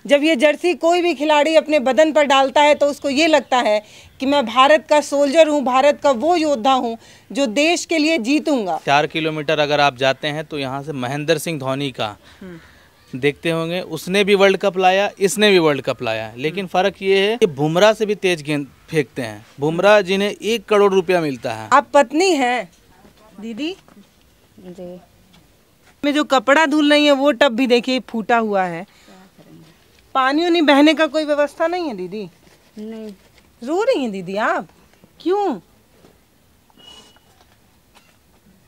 जब ये जर्सी कोई भी खिलाड़ी अपने बदन पर डालता है तो उसको ये लगता है कि मैं भारत का सोल्जर हूँ, भारत का वो योद्धा हूँ जो देश के लिए जीतूंगा। 4 किलोमीटर अगर आप जाते हैं तो यहाँ से महेंद्र सिंह धोनी का देखते होंगे, उसने भी वर्ल्ड कप लाया, इसने भी वर्ल्ड कप लाया, लेकिन फ़र्क ये है कि बुमराह से भी तेज गेंद फेंकते हैं। बुमराह जिन्हें 1 करोड़ रुपया मिलता है। आप पत्नी हैं दीदी जी। में जो कपड़ा धुल रही है वो टब भी देखिए फूटा हुआ है। पानी उनी बहने का कोई व्यवस्था नहीं है दीदी? नहीं। रो रही हैं दीदी आप? क्यों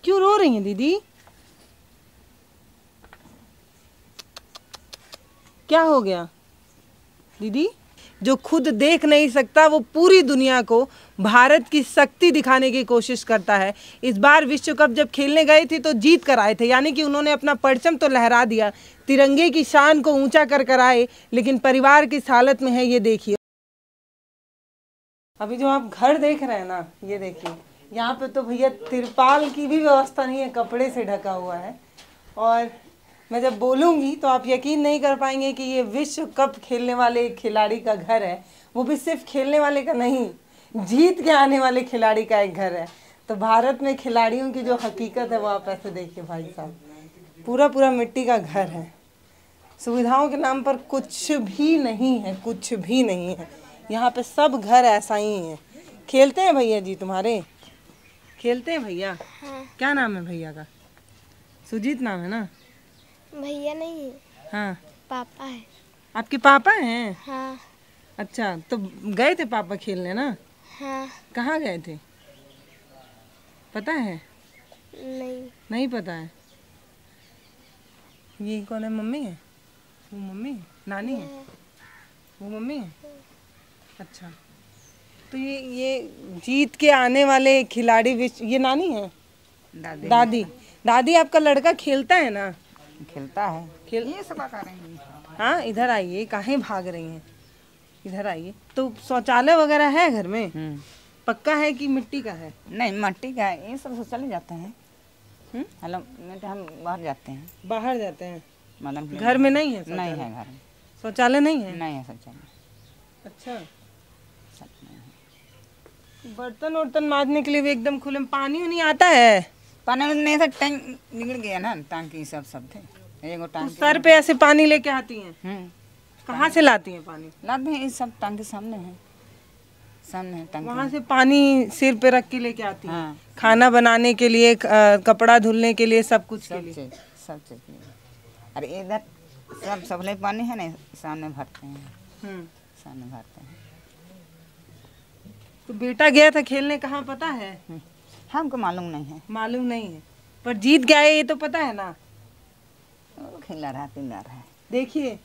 क्यों रो रही हैं दीदी? क्या हो गया दीदी? जो खुद देख नहीं सकता वो पूरी दुनिया को भारत की शक्ति दिखाने की कोशिश करता है। इस बार विश्व कप जब खेलने गए थे तो जीत कर आए थे, यानी कि उन्होंने अपना परचम तो लहरा दिया, तिरंगे की शान को ऊंचा कर आए, लेकिन परिवार किस हालत में है ये देखिए। अभी जो आप घर देख रहे हैं ना, ये देखिए, यहाँ पे तो भैया तिरपाल की भी व्यवस्था नहीं है, कपड़े से ढका हुआ है। और मैं जब बोलूँगी तो आप यकीन नहीं कर पाएंगे कि ये विश्व कप खेलने वाले एक खिलाड़ी का घर है। वो भी सिर्फ खेलने वाले का नहीं, जीत के आने वाले खिलाड़ी का एक घर है। तो भारत में खिलाड़ियों की जो हकीकत है वो आप ऐसे देखिए भाई साहब, पूरा पूरा मिट्टी का घर है। सुविधाओं के नाम पर कुछ भी नहीं है, कुछ भी नहीं है। यहाँ पे सब घर ऐसा ही है। खेलते हैं भैया जी तुम्हारे? खेलते हैं भैया? हाँ। क्या नाम है भैया का? सुजीत नाम है ना? भैया नहीं है। हाँ, पापा है। आपके पापा हैं? हाँ। अच्छा, तो गए थे पापा खेलने ना? हाँ। कहाँ गए थे पता है? नहीं। नहीं पता है। ये कौन है? मम्मी है? वो मम्मी है? नानी है? वो मम्मी है? अच्छा, तो ये जीत के आने वाले खिलाड़ी विश्व, ये नानी है? दादी। दादी। दादी आपका लड़का खेलता है ना? खेलता है। खेल ये सब कर रही हैं। हाँ, इधर आइए, काहे भाग रही हैं? इधर आइए। तो शौचालय वगैरह है घर में? पक्का है कि मिट्टी का है? नहीं, मिट्टी का है। ये सब चले जाते हैं। हेलो, हम बाहर जाते हैं। बाहर जाते हैं? मतलब घर में नहीं है? नहीं है घर में। शौचालय नहीं है? नहीं है शौचालय। अच्छा, सब नहीं है। बर्तन वर्तन मांजने के लिए भी एकदम खुले में पानी नहीं आता है? पानी में से टैंक बिगड़ गया ना, टांकी सब थे। एगो तो टांकी सर पे ऐसे पानी लेके आती हैं? कहाँ से लाती हैं पानी? लाते हैं, ये सब टांकी सामने है, सामने है टांकी। वहाँ से पानी सिर पे रख के लेके आती हैं? हाँ। खाना बनाने के लिए, कपड़ा धुलने के लिए, सब कुछ के लिए? सब चीज के लिए। अरे इधर सब सबले पानी है ना, सामने भरते हैं। सामने भरते हैं। तो बेटा गया था खेलने, कहाँ पता है? हमको मालूम नहीं है। मालूम नहीं है, पर जीत गया है ये तो पता है ना? खिला रहा पिला रहा है। देखिए,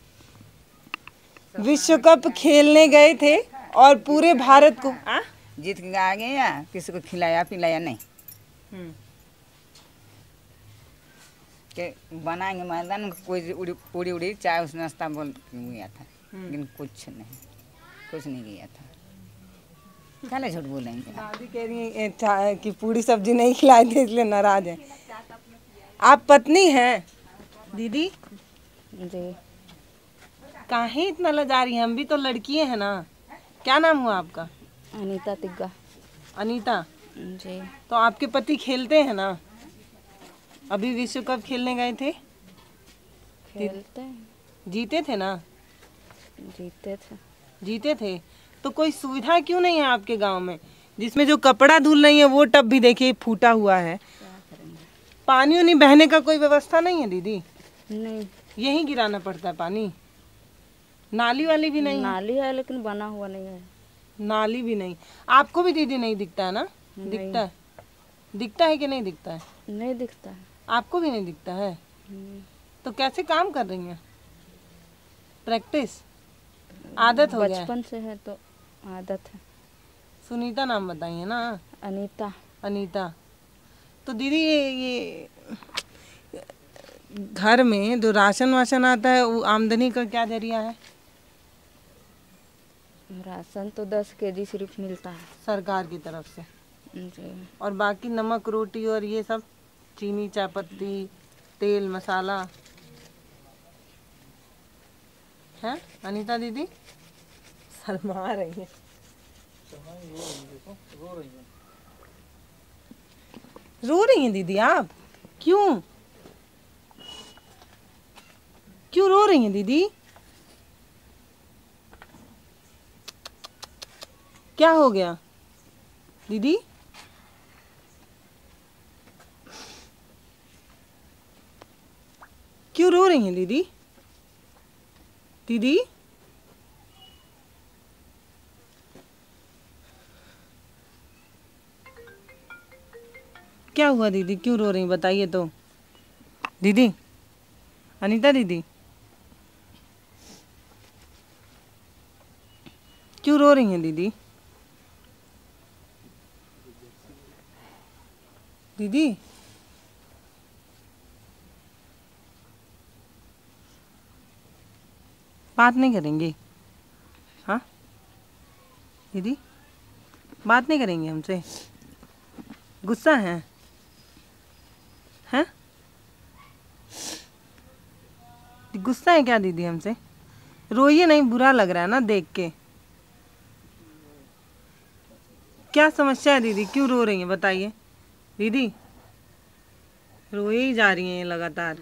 विश्व कप खेलने गए थे और पूरे भारत को जीत के आ गए, या किसी को खिलाया पिलाया नहीं। के बनाएंगे मैदान में, कोई पूरी उड़ी चाय उस नाश्ता बोल गया था, लेकिन कुछ नहीं गया था। क्या झूठ बोलेंगे? दादी कह रही है कि पूरी सब्जी नहीं खिलाए थे इसलिए नाराज है। आप पत्नी हैं दीदी? जी। काहे इतना लजा रही हैं? हम भी तो लड़की हैं ना। क्या नाम हुआ आपका? अनीता तिग्गा। अनीता जी। तो आपके पति खेलते हैं ना? अभी विश्व कप खेलने गए थे? खेलते हैं। जीते थे ना? जीते थे। तो कोई सुविधा क्यों नहीं है आपके गांव में, जिसमें जो कपड़ा धुल रही है वो टब भी देखिए फूटा हुआ है? पानी उनी बहने का कोई व्यवस्था नहीं है दीदी? नहीं। यहीं गिराना पड़ता है पानी? नाली वाली भी नहीं? नाली है लेकिन बना हुआ नहीं है। नाली भी नहीं। आपको भी दीदी नहीं दिखता है ना? दिखता है? दिखता है कि नहीं दिखता है? नहीं दिखता है। आपको भी नहीं दिखता है? तो कैसे काम कर रही हैं? प्रैक्टिस, आदत हो गया? बचपन से है तो आदत है। सुनीता नाम बताइए ना? अनीता। अनीता। तो दीदी ये घर में जो राशन वाशन आता है वो आमदनी का क्या जरिया है? राशन तो 10 केजी सिर्फ मिलता है सरकार की तरफ से। जी। और बाकी नमक रोटी और ये सब, चीनी चायपत्ती तेल मसाला? हैं अनीता दीदी? शर्मा रही है। रो रही हैं दीदी आप? क्यों क्यों रो रही हैं दीदी? क्या हो गया दीदी? क्यों रो रही हैं दीदी? दीदी क्या हुआ दीदी? क्यों रो रही हैं बताइए तो। दीदी अनीता दीदी क्यों रो रही हैं दीदी? दीदी बात नहीं करेंगी? हाँ दीदी बात नहीं करेंगी हमसे? गुस्सा है? हैं? गुस्सा है क्या दीदी हमसे? रोइए नहीं, बुरा लग रहा है ना देख के। क्या समस्या है दीदी? क्यों रो रही हैं बताइए दीदी? रोए ही जा रही हैं लगातार।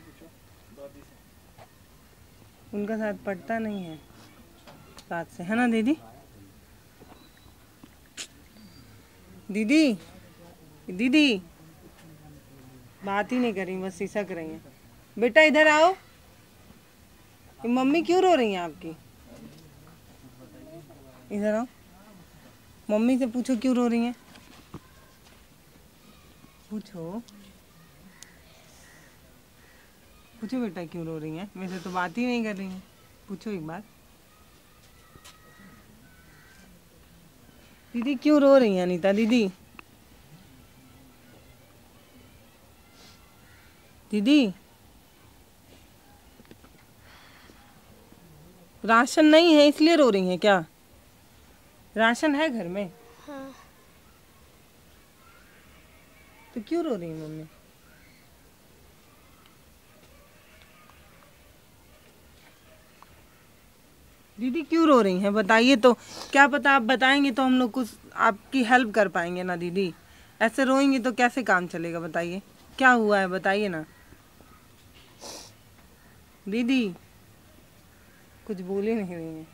उनका साथ पड़ता नहीं है बात से, है ना दीदी? दीदी दीदी बात ही नहीं कर रही, बस सिसक रही हैं। बेटा इधर आओ। ये मम्मी क्यों रो रही हैं आपकी? इधर आओ, मम्मी से पूछो क्यों रो रही हैं। पूछो पूछो बेटा क्यों रो रही हैं? वैसे तो बात ही नहीं कर रही हैं, पूछो एक बार। दीदी क्यों रो रही हैं अनीता दीदी? दीदी राशन नहीं है इसलिए रो रही हैं क्या? राशन है घर में? हाँ। तो क्यों रो रही है मम्मी? दीदी क्यों रो रही हैं बताइए तो। क्या पता आप बताएंगे तो हम लोग कुछ आपकी हेल्प कर पाएंगे ना दीदी। ऐसे रोएंगे तो कैसे काम चलेगा बताइए। क्या हुआ है बताइए ना दीदी। कुछ बोले नहीं रही हैं।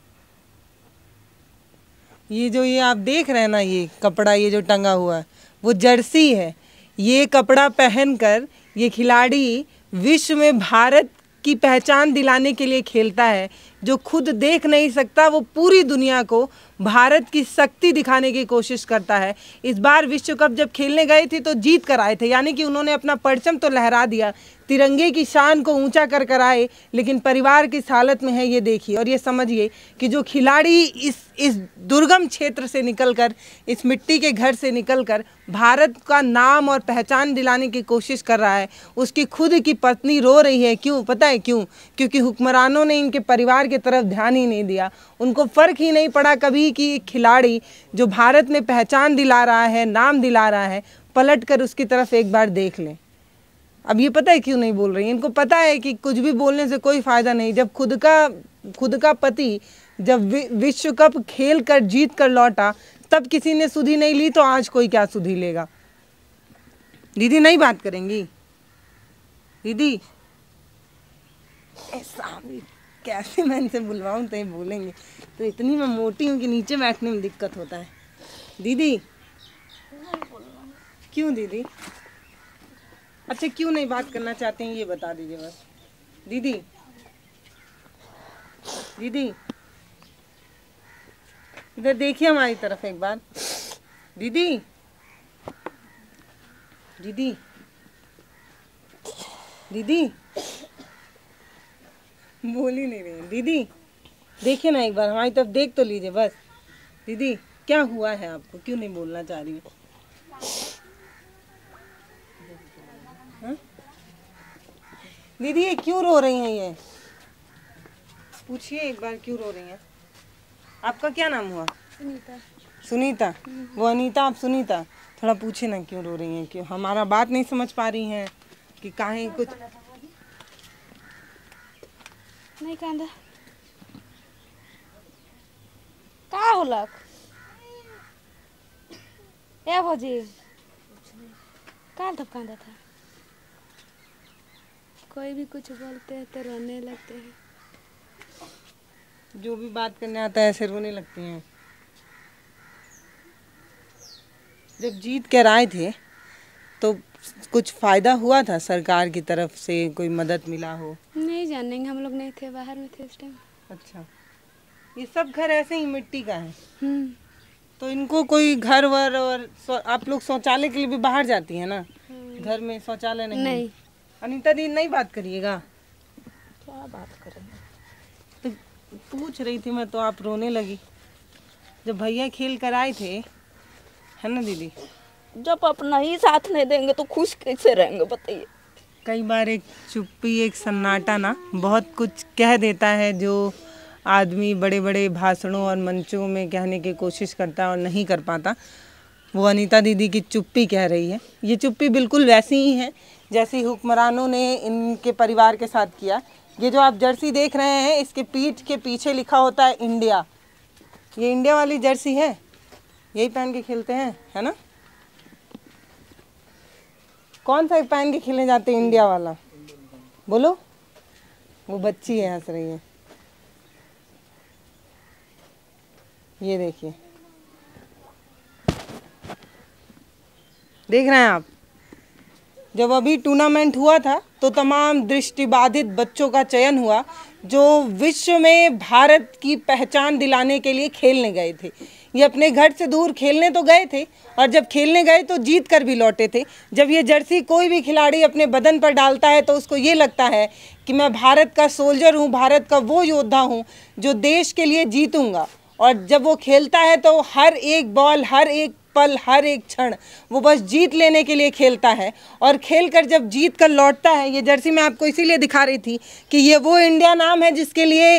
ये आप देख रहे हैं ना, ये कपड़ा ये जो टंगा हुआ है वो जर्सी है। ये कपड़ा पहनकर ये खिलाड़ी विश्व में भारत की पहचान दिलाने के लिए खेलता है। जो खुद देख नहीं सकता वो पूरी दुनिया को भारत की शक्ति दिखाने की कोशिश करता है। इस बार विश्व कप जब खेलने गए थे तो जीत कर आए थे, यानी कि उन्होंने अपना परचम तो लहरा दिया, तिरंगे की शान को ऊंचा कर आए, लेकिन परिवार किस हालत में है ये देखिए। और ये समझिए कि जो खिलाड़ी इस दुर्गम क्षेत्र से निकलकर, इस मिट्टी के घर से निकलकर भारत का नाम और पहचान दिलाने की कोशिश कर रहा है, उसकी खुद की पत्नी रो रही है। क्यों पता है क्यों? क्योंकि हुक्मरानों ने इनके परिवार की तरफ ध्यान ही नहीं दिया। उनको फ़र्क ही नहीं पड़ा कभी कि खिलाड़ी जो भारत में पहचान दिला रहा है, नाम दिला रहा है, पलट कर उसकी तरफ एक बार देख लें। अब ये पता है क्यों नहीं बोल रही? इनको पता है कि कुछ भी बोलने से कोई फ़ायदा नहीं। जब खुद का पति जब विश्व कप खेल कर जीत कर लौटा तब किसी ने सुधि नहीं ली, तो आज कोई क्या सुधि लेगा? दीदी नहीं बात करेंगी? दीदी ऐसा कैसे मैं इनसे बुलवाऊँ तो ये बोलेंगे? तो इतनी मैं मोटी हूँ कि नीचे बैठने में दिक्कत होता है। दीदी क्यों दीदी? अच्छा क्यों नहीं बात करना चाहते हैं ये बता दीजिए बस। दीदी दीदी इधर देखिए हमारी तरफ एक बार। दीदी दीदी दीदी बोल ही नहीं रही। दीदी देखिए ना एक बार हमारी तरफ देख तो लीजिए बस। दीदी क्या हुआ है आपको? क्यों नहीं बोलना चाह रही है? हाँ? दीदी ये क्यों रो रही हैं? ये पूछिए एक बार क्यों रो रही हैं? आपका क्या नाम हुआ? सुनीता। सुनीता। वो अनीता, आप सुनीता। थोड़ा पूछे ना क्यों रो रही हैं? क्यों हमारा बात नहीं समझ पा रही हैं कि काहे कुछ नहीं कांदा। बोलक ए भौजी कहाँ तब कांदा था। कोई भी कुछ बोलते हैं तो रोने लगते हैं। जो भी बात करने आता है ऐसे रोने लगती हैं। जब जीत कर आए थे तो कुछ फायदा हुआ था, सरकार की तरफ से कोई मदद मिला हो? नहीं जानेंगे, हम लोग नहीं थे, बाहर में थे उस टाइम। अच्छा, ये सब घर ऐसे ही मिट्टी का है। तो इनको कोई घर वर और आप लोग शौचालय के लिए भी बाहर जाती हैं ना? घर में शौचालय नहीं? अनीता दी नहीं बात करिएगा। क्या बात करेंगे? तो पूछ रही थी मैं तो आप रोने लगी। जब भैया खेल कर आए थे, है ना दीदी? जब अपना ही साथ नहीं देंगे तो खुश कैसे रहेंगे बताइए। कई बार एक चुप्पी, एक सन्नाटा ना बहुत कुछ कह देता है, जो आदमी बड़े बड़े भाषणों और मंचों में कहने की कोशिश करता है और नहीं कर पाता। वो अनीता दीदी की चुप्पी कह रही है। ये चुप्पी बिल्कुल वैसी ही है जैसी हुक्मरानों ने इनके परिवार के साथ किया। ये जो आप जर्सी देख रहे हैं, इसके पीठ के पीछे लिखा होता है इंडिया। ये इंडिया वाली जर्सी है, यही पहन के खेलते हैं, है ना? कौन सा पहन के खेलने जाते हैं इंडिया वाला? बोलो। वो बच्ची है, हंस रही है। ये देखिए, देख रहे हैं आप? जब अभी टूर्नामेंट हुआ था तो तमाम दृष्टिबाधित बच्चों का चयन हुआ जो विश्व में भारत की पहचान दिलाने के लिए खेलने गए थे। ये अपने घर से दूर खेलने तो गए थे और जब खेलने गए तो जीत कर भी लौटे थे। जब ये जर्सी कोई भी खिलाड़ी अपने बदन पर डालता है तो उसको ये लगता है कि मैं भारत का सोल्जर हूँ, भारत का वो योद्धा हूँ जो देश के लिए जीतूंगा। और जब वो खेलता है तो हर एक बॉल, हर एक पल, हर एक क्षण वो बस जीत लेने के लिए खेलता है। और खेलकर जब जीत कर लौटता है, ये जर्सी मैं आपको इसीलिए दिखा रही थी कि ये वो इंडिया नाम है जिसके लिए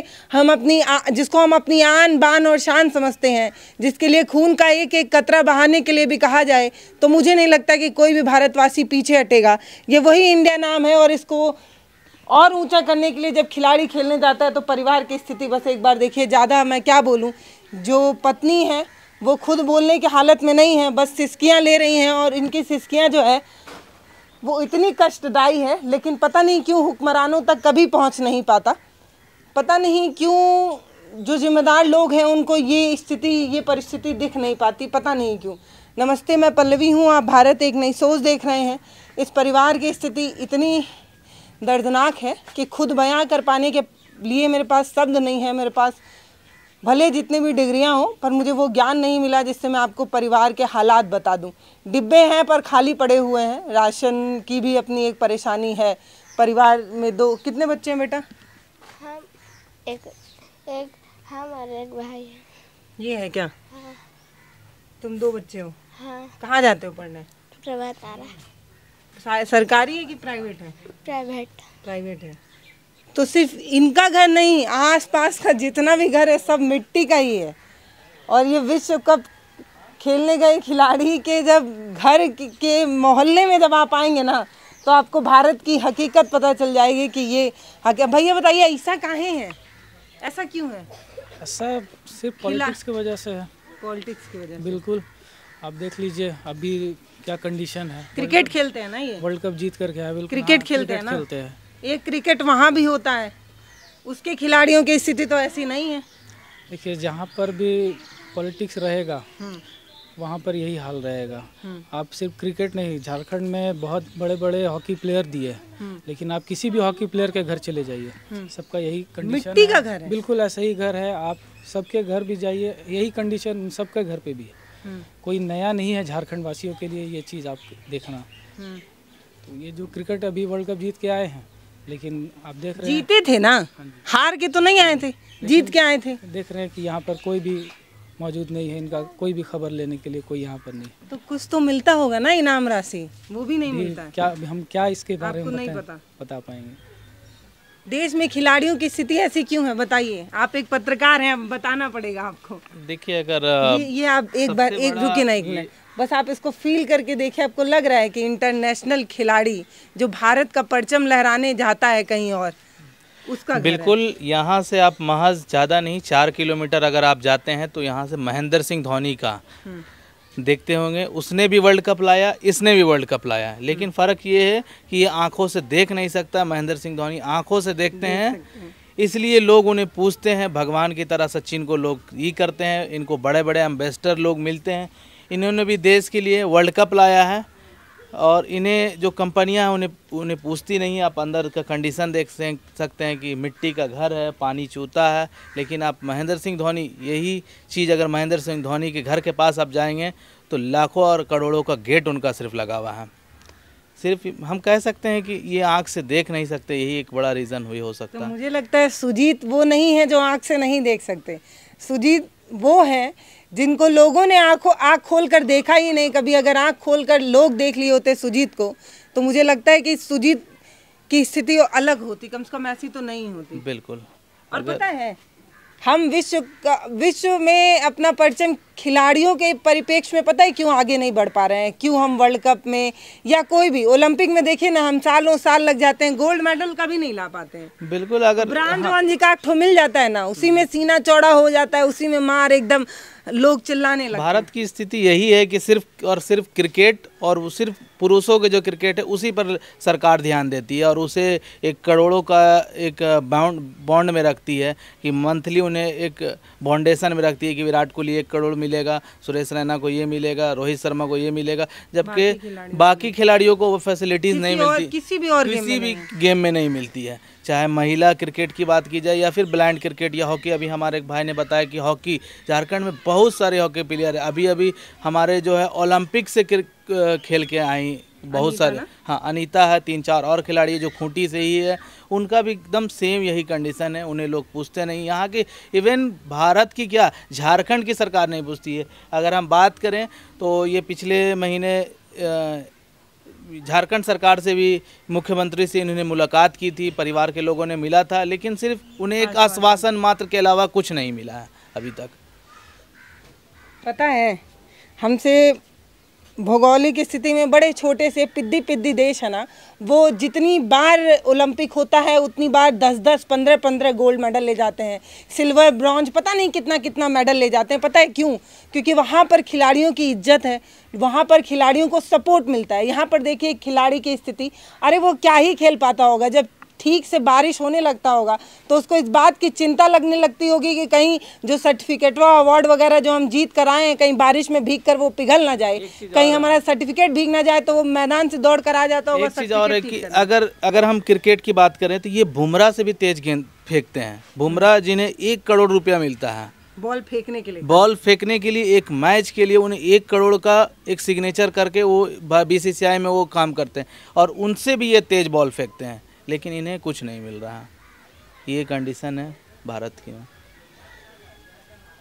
जिसको हम अपनी आन बान और शान समझते हैं, जिसके लिए खून का एक एक कतरा बहाने के लिए भी कहा जाए तो मुझे नहीं लगता कि कोई भी भारतवासी पीछे हटेगा। ये वही इंडिया नाम है और इसको और ऊंचा करने के लिए जब खिलाड़ी खेलने जाता है तो परिवार की स्थिति बस एक बार देखिए। ज़्यादा मैं क्या बोलूं, जो पत्नी है वो खुद बोलने की हालत में नहीं है, बस सिसकियां ले रही हैं और इनकी सिसकियां जो है वो इतनी कष्टदायी है, लेकिन पता नहीं क्यों हुक्मरानों तक कभी पहुंच नहीं पाता। पता नहीं क्यों जो जिम्मेदार लोग हैं उनको ये स्थिति, ये परिस्थिति दिख नहीं पाती, पता नहीं क्यों। नमस्ते, मैं पल्लवी हूँ, आप भारत एक नई सोच देख रहे हैं। इस परिवार की स्थिति इतनी दर्दनाक है कि खुद बयां कर पाने के लिए मेरे पास शब्द नहीं है। मेरे पास भले जितनी भी डिग्रियां हो पर मुझे वो ज्ञान नहीं मिला जिससे मैं आपको परिवार के हालात बता दूं। डिब्बे हैं पर खाली पड़े हुए हैं। राशन की भी अपनी एक परेशानी है। परिवार में कितने बच्चे हैं बेटा? एक हम और एक भाई है। ये है क्या? हाँ। तुम 2 बच्चे हो? हाँ। कहाँ जाते हो पढ़ने? प्रभात आ रहा है। सरकारी है कि प्राइवेट है? प्राइवेट है। तो सिर्फ इनका घर नहीं, आसपास का जितना भी घर है सब मिट्टी का ही है। और ये विश्व कप खेलने गए खिलाड़ी के जब घर के मोहल्ले में जब आप आएंगे ना तो आपको भारत की हकीकत पता चल जाएगी कि ये भैया बताइए ऐसा काहे है, ऐसा क्यों है? ऐसा सिर्फ पॉलिटिक्स की वजह से है। पॉलिटिक्स की वजह से? बिल्कुल, आप देख लीजिए अभी क्या कंडीशन है। क्रिकेट खेलते हैं ना, ये वर्ल्ड कप जीत कर गया है। बिल्कुल क्रिकेट खेलते हैं ना। एक क्रिकेट वहाँ भी होता है, उसके खिलाड़ियों की स्थिति तो ऐसी नहीं है। देखिए, जहाँ पर भी पॉलिटिक्स रहेगा वहाँ पर यही हाल रहेगा। आप सिर्फ क्रिकेट नहीं, झारखंड में बहुत बड़े बड़े हॉकी प्लेयर दिए, लेकिन आप किसी भी हॉकी प्लेयर के घर चले जाइए, सबका यही कंडीशन है। मिट्टी का घर है। बिल्कुल ऐसा ही घर है। आप सबके घर भी जाइए, यही कंडीशन सबके घर पे भी है। कोई नया नहीं है झारखंड वासियों के लिए ये चीज़ आप देखना। तो ये जो क्रिकेट अभी वर्ल्ड कप जीत के आए हैं, लेकिन आप देख रहे हैं जीते थे ना, हार के तो नहीं आए थे, जीत के आए थे। देख रहे हैं कि यहाँ पर कोई भी मौजूद नहीं है, इनका कोई भी खबर लेने के लिए कोई यहाँ पर नहीं। तो कुछ तो मिलता होगा ना इनाम राशि, वो भी नहीं मिलता है। क्या हम क्या इसके बारे में नहीं बता पाएंगे? देश में खिलाड़ियों की स्थिति ऐसी क्यों है, बताइए। आप एक पत्रकार हैं, बताना पड़ेगा आपको। देखिए, अगर ये आप एक बार रुकिए ना, एक मिनट बस, आप इसको फील करके देखिए। आपको लग रहा है कि इंटरनेशनल खिलाड़ी जो भारत का परचम लहराने जाता है कहीं और, उसका घर है। बिल्कुल, यहाँ से आप महज ज़्यादा नहीं 4 किलोमीटर अगर आप जाते हैं तो यहाँ से महेंद्र सिंह धोनी का देखते होंगे, उसने भी वर्ल्ड कप लाया, इसने भी वर्ल्ड कप लाया, लेकिन फ़र्क ये है कि ये आंखों से देख नहीं सकता। महेंद्र सिंह धोनी आंखों से देखते हैं, इसलिए लोग उन्हें पूछते हैं। भगवान की तरह सचिन को लोग ये करते हैं, इनको बड़े बड़े एम्बेसडर लोग मिलते हैं। इन्होंने भी देश के लिए वर्ल्ड कप लाया है और इन्हें जो कंपनियां हैं उन्हें पूछती नहीं। आप अंदर का कंडीशन देख सकते हैं कि मिट्टी का घर है, पानी चूता है, लेकिन आप महेंद्र सिंह धोनी, यही चीज़ अगर महेंद्र सिंह धोनी के घर के पास आप जाएंगे तो लाखों और करोड़ों का गेट उनका सिर्फ लगा हुआ है। सिर्फ हम कह सकते हैं कि ये आँख से देख नहीं सकते, यही एक बड़ा रीज़न हुई हो सकता तो है। मुझे लगता है सुजीत वो नहीं है जो आँख से नहीं देख सकते। सुजीत वो है जिनको लोगों ने आँख खोल कर देखा ही नहीं कभी। अगर आँख खोल कर लोग देख लिए होते सुजीत को, तो मुझे लगता है कि सुजीत की स्थिति अलग होती, कम से कम ऐसी तो नहीं होती। बिल्कुल। और पता है, हम विश्व में अपना परचम खिलाड़ियों के परिप्रेक्ष्य में पता है क्यों आगे नहीं बढ़ पा रहे हैं, क्यों हम वर्ल्ड कप में या कोई भी ओलंपिक में देखिए ना, हम सालों साल लग जाते हैं, गोल्ड मेडल कभी नहीं ला पाते हैं। बिल्कुल। अगर ब्रांड जवान जी का एक ठो मिल जाता है ना, उसी में सीना चौड़ा हो जाता है, उसी में मार एकदम लोग चिल्लाने लगते हैं। भारत की स्थिति यही है कि सिर्फ और सिर्फ क्रिकेट, और वो सिर्फ पुरुषों के जो क्रिकेट है उसी पर सरकार ध्यान देती है और उसे एक करोड़ों का एक बॉन्ड में रखती है कि मंथली उन्हें एक बाउंडेशन में रखती है कि विराट कोहली 1 करोड़ मिलेगा, सुरेश रैना को ये मिलेगा, रोहित शर्मा को ये मिलेगा, जबकि बाकी खिलाड़ियों को वो फैसिलिटीज़ नहीं मिलती, किसी भी गेम में नहीं मिलती है। चाहे महिला क्रिकेट की बात की जाए या फिर ब्लाइंड क्रिकेट या हॉकी। अभी हमारे एक भाई ने बताया कि हॉकी झारखंड में बहुत सारे हॉकी प्लेयर है। अभी हमारे जो है ओलंपिक से खेल के आई बहुत सारे। हाँ, अनीता है, 3-4 और खिलाड़ी जो खूंटी से ही है, उनका भी एकदम सेम यही कंडीशन है। उन्हें लोग पूछते नहीं। यहाँ के इवन भारत की क्या, झारखंड की सरकार नहीं पूछती है। अगर हम बात करें तो ये पिछले महीने झारखंड सरकार से भी मुख्यमंत्री से इन्होंने मुलाकात की थी, परिवार के लोगों ने मिला था, लेकिन सिर्फ उन्हें एक आश्वासन मात्र के अलावा कुछ नहीं मिला है अभी तक। पता है, हमसे भौगोलिक स्थिति में बड़े छोटे से पिद्दी देश है ना, वो जितनी बार ओलंपिक होता है उतनी बार 10-10, 15-15 गोल्ड मेडल ले जाते हैं, सिल्वर, ब्रॉन्ज, पता नहीं कितना मेडल ले जाते हैं। पता है क्यों? क्योंकि वहाँ पर खिलाड़ियों की इज्जत है, वहाँ पर खिलाड़ियों को सपोर्ट मिलता है। यहाँ पर देखिए खिलाड़ी की स्थिति, अरे वो क्या ही खेल पाता होगा। जब ठीक से बारिश होने लगता होगा तो उसको इस बात की चिंता लगने लगती होगी कि कहीं जो सर्टिफिकेट व अवार्ड वगैरह जो हम जीत कर आए हैं, कहीं बारिश में भीग कर वो पिघल ना जाए, कहीं हमारा सर्टिफिकेट भीग ना जाए तो वो मैदान से दौड़ कर आ जाता होगा। एक चीज़ और है कि अगर हम क्रिकेट की बात करें तो ये बुमराह से भी तेज गेंद फेंकते हैं। बुमराह जिन्हें 1 करोड़ रुपया मिलता है बॉल फेंकने के लिए, एक मैच के लिए उन्हें 1 करोड़ का एक सिग्नेचर करके वो BCCI में वो काम करते हैं और उनसे भी ये तेज बॉल फेंकते हैं, लेकिन इन्हें कुछ नहीं मिल रहा। ये कंडीशन है भारत की।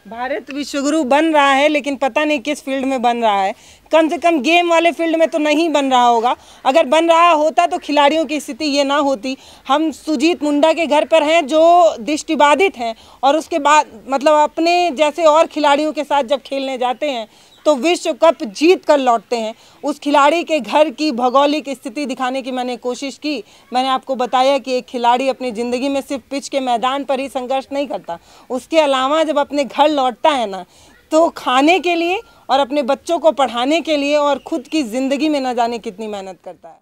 भारत विश्वगुरु बन रहा है, लेकिन पता नहीं किस फील्ड में बन रहा है। कम से कम गेम वाले फील्ड में तो नहीं बन रहा होगा। अगर बन रहा होता तो खिलाड़ियों की स्थिति ये ना होती। हम सुजीत मुंडा के घर पर हैं जो दृष्टिबाधित हैं, और उसके बाद मतलब अपने जैसे और खिलाड़ियों के साथ जब खेलने जाते हैं तो विश्व कप जीत कर लौटते हैं। उस खिलाड़ी के घर की भौगोलिक स्थिति दिखाने की मैंने कोशिश की। मैंने आपको बताया कि एक खिलाड़ी अपनी ज़िंदगी में सिर्फ पिच के मैदान पर ही संघर्ष नहीं करता, उसके अलावा जब अपने घर लौटता है ना, तो खाने के लिए और अपने बच्चों को पढ़ाने के लिए और खुद की ज़िंदगी में न जाने कितनी मेहनत करता है।